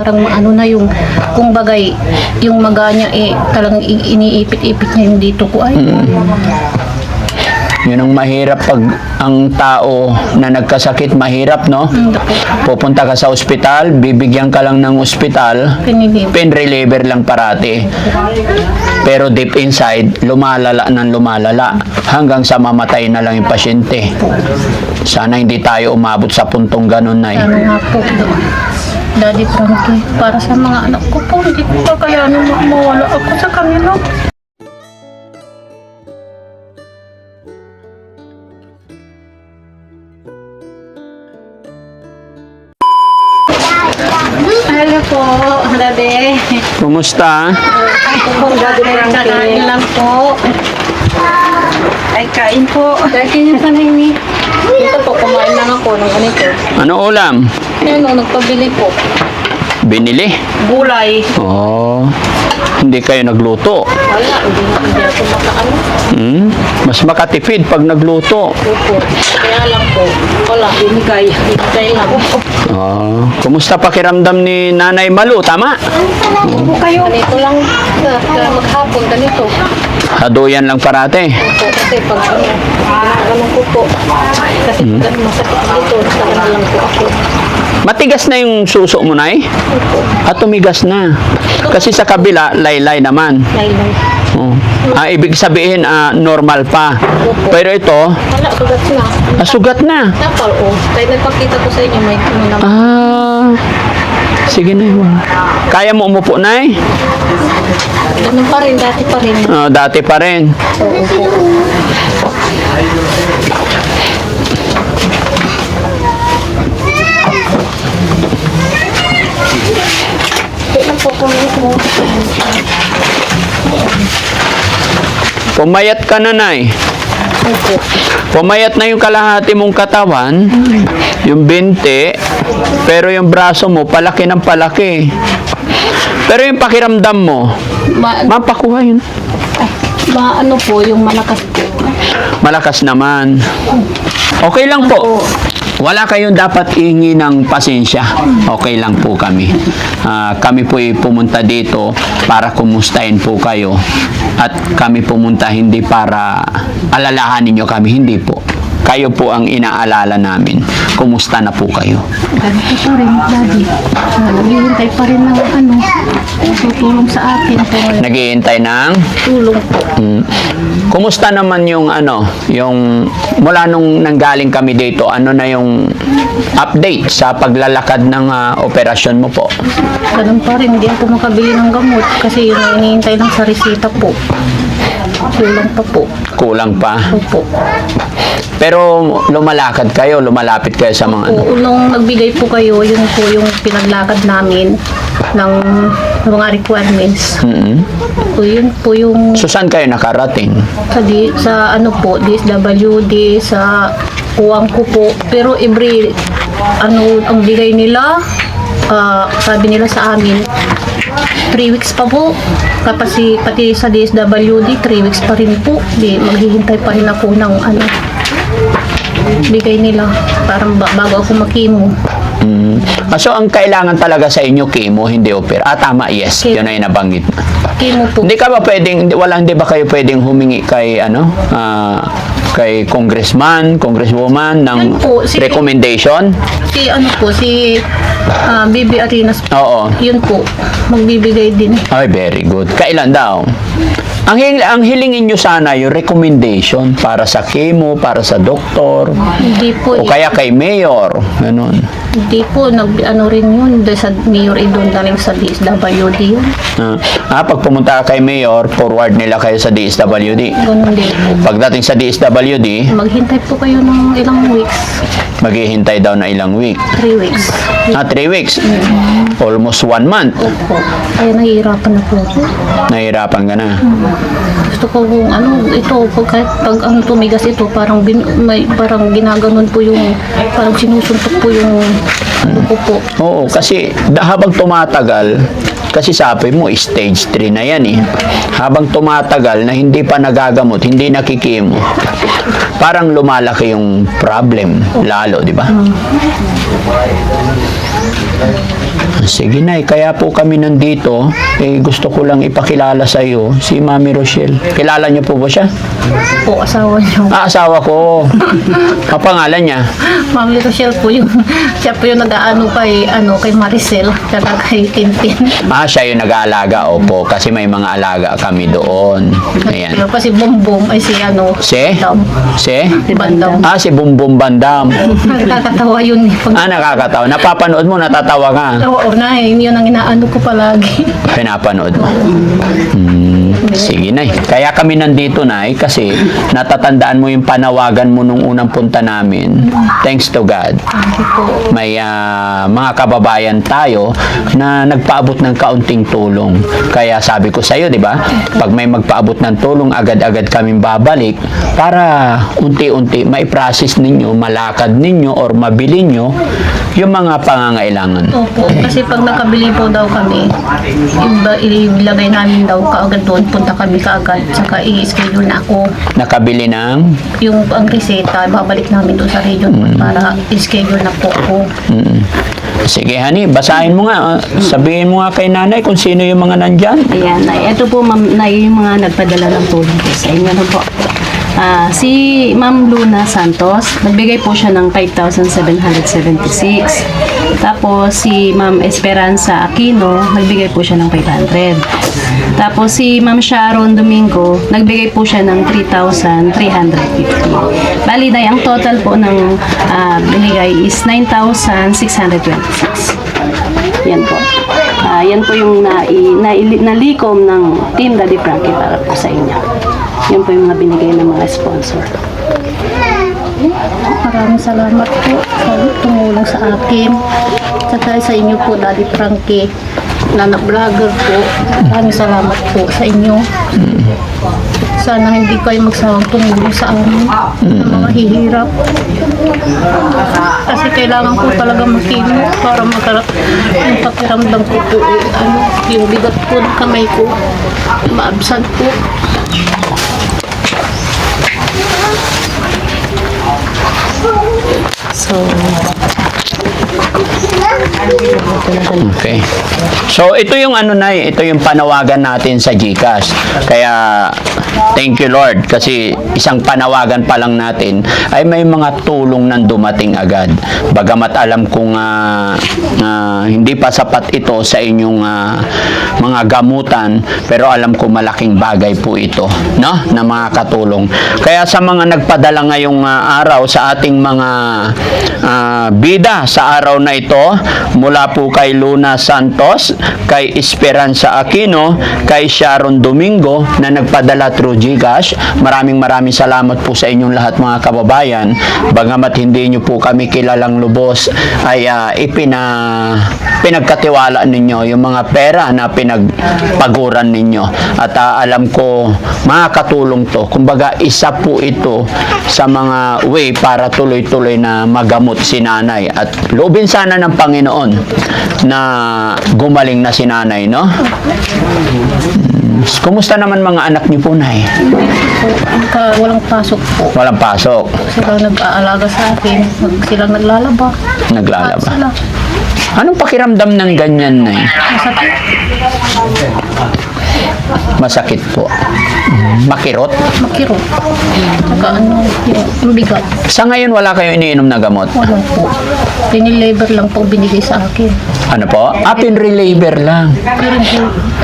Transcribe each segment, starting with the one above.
Parang ano na yung, kung bagay, yung maga niya talagang iniipit-ipit niya yung dito ko ay. Yun ang mahirap pag ang tao na nagkasakit, mahirap, no? Pupunta ka sa ospital, bibigyan ka lang ng ospital, pain reliever lang parati. Pero deep inside, lumalala ng lumalala hanggang sa mamatay na lang yung pasyente. Sana hindi tayo umabot sa puntong ganun na Ano nga po, Daddy Frankie, para sa mga anak ko po, hindi ko pa kayanin mawala ako sa kanila. Hello po, Daddy. Kumusta? Kakain lang po. Ay, kain po. Kain yung panay ni. Ito po, kumain lang ako ng ganito. Ano ulam? Ayun, nagpabili po. Binili? Gulay. Oh, hindi kayo nagluto. Wala, hindi ako makaano. Mas makatipid pag nagluto. Opo. Kaya lang po, wala, binigay lang. Oh, kumusta pakiramdam ni Nanay Malu? Tama? Opo kayo. Ganito lang, maghapon, ganito. Haduyan lang parate. Opo, kasi pag ganun ko po, kasi masakit dito, nagkakaroon lang po ako. Matigas na yung suso mo, Nay? Opo. At tumigas na. Kasi sa kabila, laylay naman. Laylay. Oh. Ibig sabihin, normal pa. Pero ito, Wala, sugat na. sugat na. Napal, oh. Kaya nagpakita ko sa inyo, may ano naman. Sige na yun. Kaya mo umupo, Nay? Ganun pa rin, dati pa rin. Dati pa rin. Oo po. Kailan po kung Pumayat ka na, Nay. Opo. Pumayat na yung kalahati mong katawan, yung binti, pero yung braso mo, palaki ng palaki. Pero yung pakiramdam mo, mapakuha yun. Ano po, yung malakas po. Malakas naman. Okay lang po. Wala kayong dapat ihingi ng pasensya. Okay lang po kami. Kami po pumunta dito para kumustahin po kayo. At kami pumunta hindi para alalahanin nyo kami. Hindi po. Kayo po ang inaalala namin. Kumusta na po kayo? Ganito pa rin, Daddy. Naghihintay pa rin ng tutulong sa akin po. Naghihintay ng Tulong po. Kumusta naman yung yung mula nung nanggaling kami dito, ano na yung update sa paglalakad ng operasyon mo po? Ganun pa rin, hindi ako makabili ng gamot kasi yung hinihintay lang sa resita po. Kulang pa po. Kulang pa. Opo. Pero lumalakad kayo, lumalapit kayo sa mga Nung nagbigay po kayo, yun po yung pinaglakad namin ng mga requirements. So, yun po yung So saan kayo nakarating? sa ano po, DSWD, sa uwang ko po. Pero every, ang bigay nila, sabi nila sa amin, 3 weeks pa po. Kapag pati sa DSWD, 3 weeks pa rin po. Maghihintay pa rin ako ng bigay nila. Parang bago ako makimo. So ang kailangan talaga sa inyo, chemo, hindi opera. Tama, yes. Chemo. Yun ay nabanggit. Chemo po. Hindi ka ba pwedeng, hindi ba kayo pwedeng humingi kay, kay congressman, congresswoman ng Yun po, recommendation? Si Bibi Arenas po. Oo. Yun po, magbibigay din. Ay, very good. Kailan daw? Ang hilingin nyo sana yung recommendation para sa chemo, para sa doktor, Hindi po, o kaya kay mayor. Ganun. hindi po, rin yun, dahil sa Mayor Idon na rin sa DSWD yun. Pag pumunta ka kay mayor, forward nila kayo sa DSWD. Ganun din po. Pagdating sa DSWD, Maghintay po kayo ng ilang weeks. maghihintay daw na ilang week. 3 weeks. 3 weeks. Almost 1 month. Opo. Kaya nahihirapan na po ako. Nahihirapan ka na. Gusto ko kung ito, pag tumigas ito, parang ginaganon po yung, parang sinusuntok po yung ko po. Oo, kasi habang tumatagal, kasi sabi mo, stage 3 na yan eh. Habang tumatagal na hindi pa nagagamot, hindi nakikimo, parang lumalaki yung problem, lalo, di ba? Sige Nay, kaya po kami nandito, gusto ko lang ipakilala sa iyo si Mami Rochelle. Kilala niyo po ba siya? Po, asawa niyo. Asawa ko. Ang pangalan niya? Ma'am Rochelle po yung, siya po yung nag-aano kay Maricel, tsaka kay Tintin. Siya yung nag-aalaga, opo, kasi may mga alaga kami doon. Ayan. Pero pa si Bumbum, ay si Si? Bandam. Si? Si Bandam. Si Bumbum Bandam. Nakakatawa yun eh. Nakakatawa. Napapanood mo, natatawa ka. Oo, yun ang inaano ko palagi. Pinapanood mo. Sige Nay. Kaya kami nandito Nay kasi natatandaan mo yung panawagan mo nung unang punta namin. Thanks to God. May mga kababayan tayo na nagpaabot ng kaunting tulong. Kaya sabi ko sa iyo, 'di ba? Pag may magpaabot ng tulong, agad-agad kaming babalik para unti-unti mai-process ninyo, malakad ninyo or mabili nyo yung mga pangangailangan. Opo, kasi pag nakabili po daw kami, ilagay namin daw kaagad doon, punta kami kaagad, saka i-schedule na ako. Nakabili ng Yung ang reseta, babalik namin doon sa region para i-schedule na po ako. Sige, honey, basahin mo nga. Sabihin mo nga kay nanay kung sino yung mga nandyan. Ayan, ito po ma'am, na yung mga nagpadala ng tulong po sa inyo. Ano po? Si Ma'am Luna Santos, nagbigay po siya ng 5,776. Tapos si Ma'am Esperanza Aquino, nagbigay po siya ng 500. Tapos si Ma'am Sharon Domingo, nagbigay po siya ng 3,350. Bali, ang total po ng binigay is 9,626. Yan po. Yan po yung nalikom ng Team Daddy Frankie para po sa inyo. Yan po yung mga binigay ng mga sponsor. Maraming salamat po sa tumulong sa akin. Saka sa inyo po, Daddy Frankie, vlogger po. Maraming salamat po sa inyo. Sana hindi kayo magsawang tumulong sa amin ng mga hihirap. Kasi kailangan ko talaga makimo para yung pakiramdam ko po, yung bigat po ng kamay ko, maabsent po. Okay. So, ito yung ito yung panawagan natin sa GCash. Kaya, thank you Lord. Kasi isang panawagan pa lang natin ay may mga tulong nang dumating agad. Bagamat alam kong hindi pa sapat ito sa inyong mga gamutan, pero alam ko malaking bagay po ito, no? Na mga katulong. Kaya sa mga nagpadala ngayong araw sa ating mga bida sa araw na ito, mula po kay Luna Santos, kay Esperanza Aquino, kay Sharon Domingo na nagpadala through GCash. Maraming salamat po sa inyong lahat mga kababayan. Bagamat hindi nyo po kami kilalang lubos, ay pinagkatiwala ninyo yung mga pera na pinagpaguran ninyo. At alam ko makakatulong to. Kumbaga isa po ito sa mga way para tuloy-tuloy na magamot si nanay. At loobin sana ng Panginoon na gumaling na si nanay, no? Kumusta naman mga anak niyo po, Nay? Walang pasok po. Walang pasok. Silang nag-aalaga sa akin. Silang naglalaba. Naglalaba. Sila. Anong pakiramdam ng ganyan, Nay? Masakit. Masakit po. Makirot? Makirot. Saka yung bigat. Sa ngayon, wala kayo iniinom na gamot? Wala po. Pinilabor lang po binigay sa akin. Ano po? Pinrelaver lang. Pero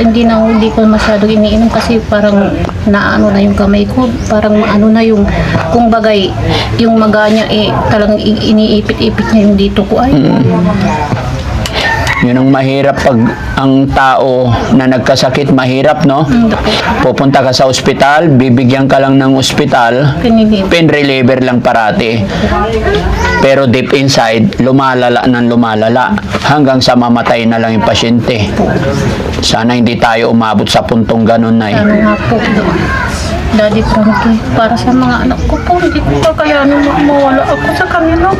hindi ko masyado iniinom kasi parang naano na yung kamay ko. Parang na yung, kung bagay, yung maga niya talagang iniipit-ipit niya yung dito ko ay. Yun ang mahirap pag ang tao na nagkasakit, mahirap, no? Pupunta ka sa ospital, bibigyan ka lang ng ospital, pinrelaver lang parati. Pero deep inside, lumalala ng lumalala hanggang sa mamatay na lang yung pasyente. Sana hindi tayo umabot sa puntong ganun, Nay. Ano nga po, Daddy Frankie, para sa mga anak ko po, hindi ko pa kayanin mawala ako sa kanila.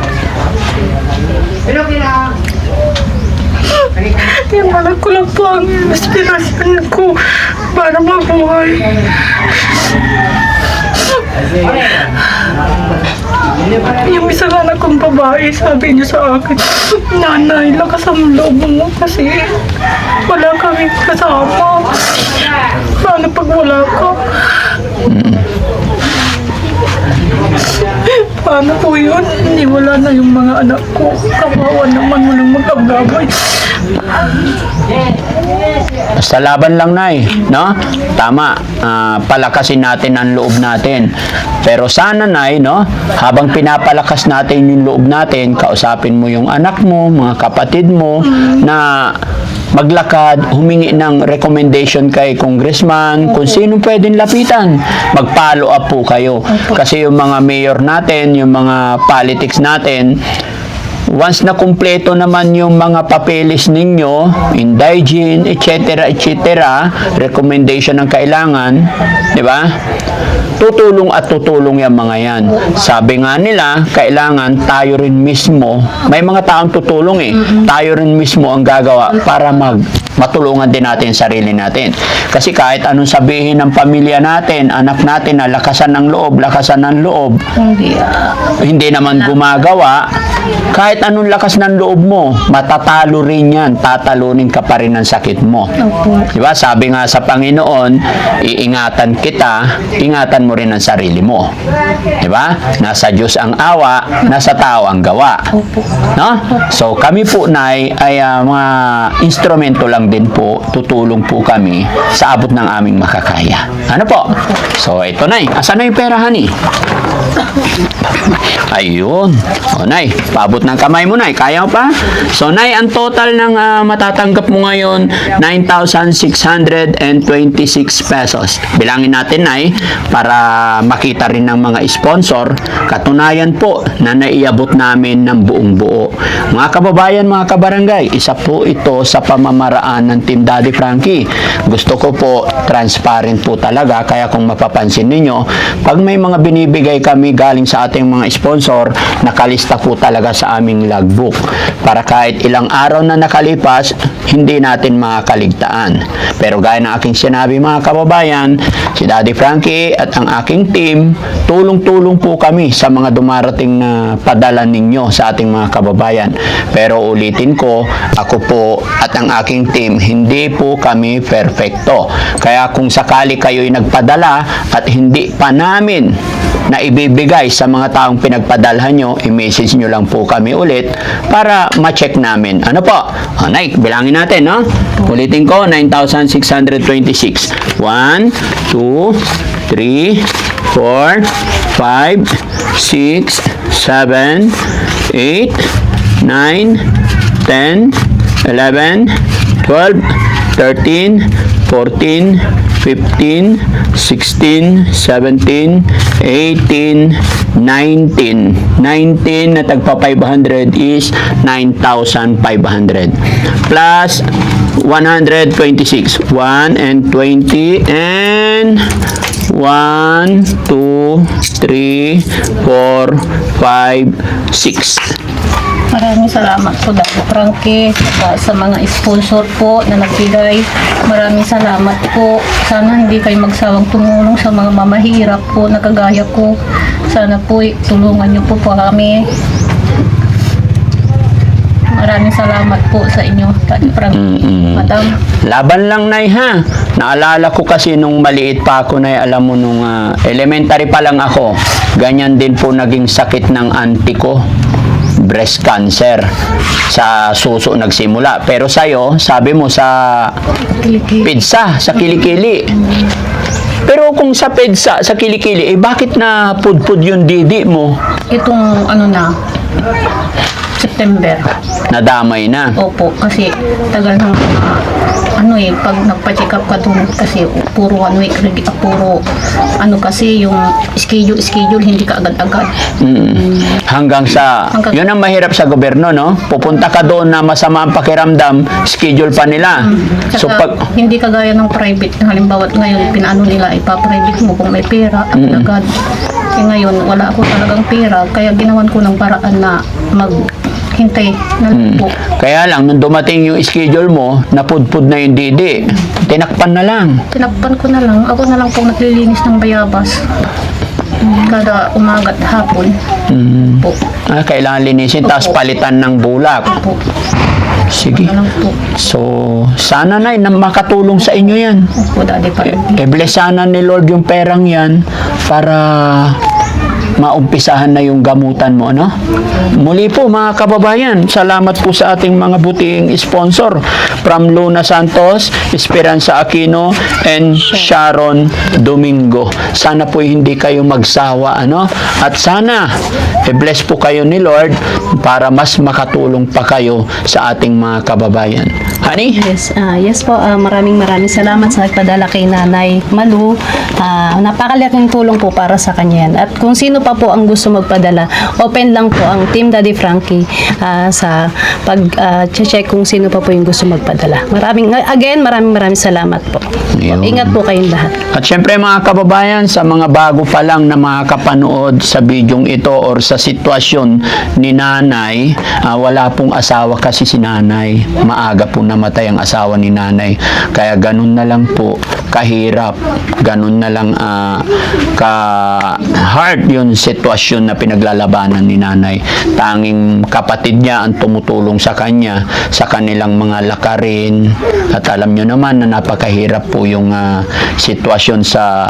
Yung anak ko lang po ang inspirasyon ko para mabuhay. Yung isang anak kong babae, sabi niya sa akin, "Nanay, lakas ang loob mo kasi wala kaming kasama. Paano pag wala ka?" Paano po yun? Hindi, wala na yung mga anak ko. Kawawa naman, walang mag-abgabay. Basta laban lang, Nay, no? Tama, palakasin natin ang loob natin. Pero sana, Nay, no? Habang pinapalakas natin yung loob natin, kausapin mo yung anak mo, mga kapatid mo, na maglakad, humingi ng recommendation kay congressman, kung sino pwedeng lapitan. Mag-follow up po kayo. Kasi yung mga mayor natin, yung mga politics natin, once na kumpleto naman yung mga papeles ninyo, indigent, etc., recommendation ng kailangan, di ba? Tutulong at tutulong yung mga yan. Sabi nga nila, kailangan tayo rin mismo, may mga taong tutulong tayo rin mismo ang gagawa para matulungan din natin yung sarili natin. Kasi kahit anong sabihin ng pamilya natin, anak natin na lakasan ng loob, hindi naman gumagawa, kahit anong lakas ng loob mo, matatalo rin yan, tatalunin ka pa rin ng sakit mo. Diba? Sabi nga sa Panginoon, iingatan kita, ingatan mo rin ang sarili mo. Diba? Nasa Diyos ang awa, nasa tao ang gawa. No? So kami po, Nay, ay mga instrumento lang din po, tutulong po kami sa abot ng aming makakaya. Ano po? So ito, Nay, asan na yung pera, honey? Ayun. O, Nay, paabot ng kamay mo, Nay. Kaya mo pa? So, Nay, ang total ng matatanggap mo ngayon, 9,626 pesos. Bilangin natin, Nay, para makita rin ng mga sponsor. Katunayan po na naiabot namin ng buong buo. Mga kababayan, mga kabarangay, isa po ito sa pamamaraan ng Team Daddy Frankie. Gusto ko po, transparent po talaga. Kaya kung mapapansin ninyo, pag may mga binibigay kami galing sa ating mga sponsor, nakalista po talaga sa aming logbook. Para kahit ilang araw na nakalipas, hindi natin makakaligtaan. Pero gaya ng aking sinabi, mga kababayan, si Daddy Frankie at ang aking team, tulong-tulong po kami sa mga dumarating na padala ninyo sa ating mga kababayan. Pero ulitin ko, ako po at ang aking team, hindi po kami perfecto. Kaya kung sakali kayo'y nagpadala at hindi pa namin na ibibigay sa mga taong pinagpadalhan nyo, i-message nyo lang po kami ulit para ma-check namin. Ano po? O, Nay, bilangin natin, no? Ulitin ko, 9,626. 1, 2, 3, 4, 5, 6, 7, 8, 9, 10, 11, 12, 13, 14, 15, 16, 17, 18, 19. 19 na tagpa 500 is 9,500. Plus 126. 1 and 20 and 1, 2, 3, 4, 5, 6. Maraming salamat po, Daddy Frankie, sa mga sponsor po na nagbigay. Maraming salamat po. Sana hindi kayo magsawang tumulong sa mga mamahirap po na kagaya ko. Sana po tulungan niyo po kami. Maraming salamat po sa inyo, Daddy Frankie. Madam. Laban lang, Nay, ha? Naalala ko kasi nung maliit pa ako, Nay, alam mo, nung elementary pa lang ako, ganyan din po naging sakit ng auntie ko. Breast cancer. Sa suso nagsimula. Pero sa'yo, sabi mo sa pizza, sa kilikili. Pero kung sa pizza, sa kilikili, bakit na pudpud yung didi mo? Itong September. Nadamay na. Opo, kasi tagal ng pag nagpa-check up ka doon kasi puro 1 week, puro kasi yung schedule hindi ka agad-agad. Hanggang yun ang mahirap sa gobyerno, no? Pupunta ka doon na masama ang pakiramdam, schedule pa nila. So hindi kagaya ng private, halimbawa ngayon pinaano nila, ipa-private mo kung may pera agad. Ngayon wala ako talagang pera, kaya ginawan ko ng paraan na hintay na lang po. Kaya lang, nung dumating yung schedule mo, napudpud na yung didi. Tinakpan na lang. Tinakpan ko na lang. Ako na lang po naglilinis ng bayabas. Kada umaga at hapon Mm. po. Kailangan linisin, tapos palitan ng bulak. Po. Sige. Ano lang po. So, sana na makatulong sa inyo yan. Po, Daddy Frankie. I-bless sana ni Lord yung perang yan para maumpisahan na yung gamutan mo, ano? Muli po mga kababayan, salamat po sa ating mga butiing sponsor from Luna Santos, Esperanza Aquino, and Sharon Domingo. Sana po hindi kayo magsawa, ano? At sana i-bless po kayo ni Lord para mas makatulong pa kayo sa ating mga kababayan. Honey? Yes po, maraming salamat sa nagpadala kay Nanay Malu. Napakalaking tulong po para sa kanya yan. At kung sino pa po ang gusto magpadala, open lang po ang Team Daddy Frankie sa pag-check kung sino pa po yung gusto magpadala. Maraming salamat po. Ayun. Ingat po kayong lahat. At syempre mga kababayan, sa mga bago pa lang na makakapanood sa bidyong ito or sa sitwasyon ni nanay, wala pong asawa kasi si nanay. Maaga po namatay ang asawa ni nanay. Kaya ganun na lang po kahirap. Ganun na lang ka-hard yung sitwasyon na pinaglalabanan ni nanay. Tanging kapatid niya ang tumutulong sa kanya sa kanilang mga lakarin. At alam nyo naman na napakahirap po yung sitwasyon sa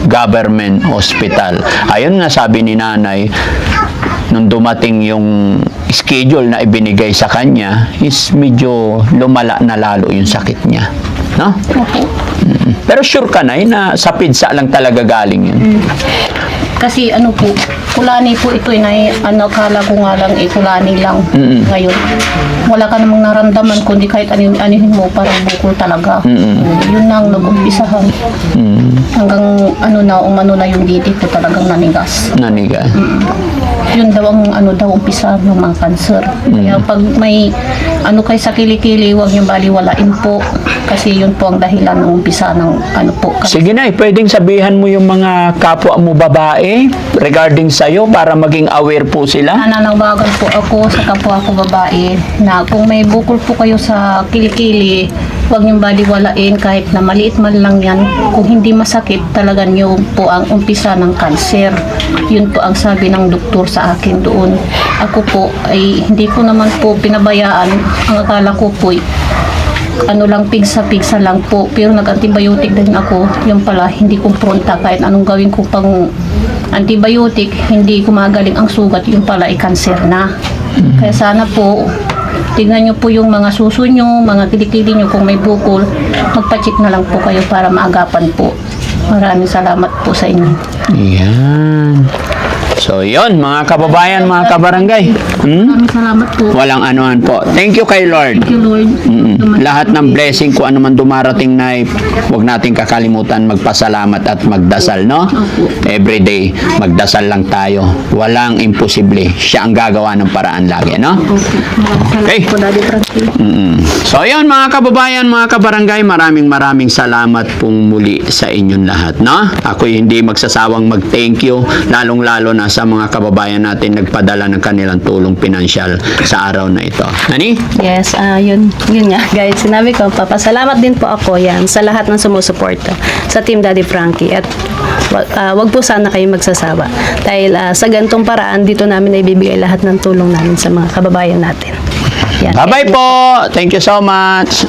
government hospital. Ayun nga sabi ni nanay, nung dumating yung schedule na ibinigay sa kanya, is medyo lumala na lalo yung sakit niya. No? Pero sure ka na sa pizza lang talaga galing yun. Kasi ano po, kulani po ito na kala ko nga lang kulani lang ngayon. Wala ka namang naramdaman kundi kahit anihin mo parang bukol talaga. Yun na ang nag-umpisahan. Hanggang umano na yung didi ko talagang nanigas. Naniga. Yun daw ang umpisa ng mga cancer. Kaya pag may kay sa kilikili, huwag niyong baliwalain po. Kasi yun po ang dahilan ng umpisa ng po. Sige na, pwedeng sabihan mo yung mga kapwa mo babae regarding sa'yo para maging aware po sila. Nananawagan po ako sa kapwa ko babae na kung may bukol po kayo sa kilikili, huwag niyong baliwalain kahit na maliit man lang yan. Kung hindi masakit, talaga niyo po ang umpisa ng cancer. Yun po ang sabi ng doktor sa akin doon. Ako po ay hindi ko naman po pinabayaan. Ang akala ko po lang pigsa lang po. Pero nag-antibiotic din ako. Yung pala hindi kumpronta kahit anong gawin ko pang antibiotic, hindi kumagaling ang sugat. Yung pala ay cancer na. Kaya sana po tingnan nyo po yung mga suso nyo, mga kilikili nyo kung may bukol, magpa-check na lang po kayo para maagapan po. Maraming salamat po sa inyo. Yan. So, yun, mga kababayan, mga kabarangay. Maraming salamat po. Walang anuhan po. Thank you kay Lord. Thank you, Lord. Lahat ng blessing kung ano man dumarating na huwag natin kakalimutan magpasalamat at magdasal, no? Every day, magdasal lang tayo. Walang imposible. Siya ang gagawa ng paraan lagi, no? Okay. Po, Daddy Frankie. So, yun mga kababayan, mga kabarangay, maraming salamat pong muli sa inyong lahat, no? Ako'y hindi magsasawang mag-thank you, lalong-lalo na sa mga kababayan natin nagpadala ng kanilang tulong pinansyal sa araw na ito. Nani? Yes, yun nga guys, sinabi ko, papasalamat din po ako yan sa lahat ng sumusuporta sa Team Daddy Frankie at wag po sana kayo magsasawa dahil sa gantong paraan dito namin ibibigay lahat ng tulong namin sa mga kababayan natin. Yan. Bye-bye po! Thank you so much!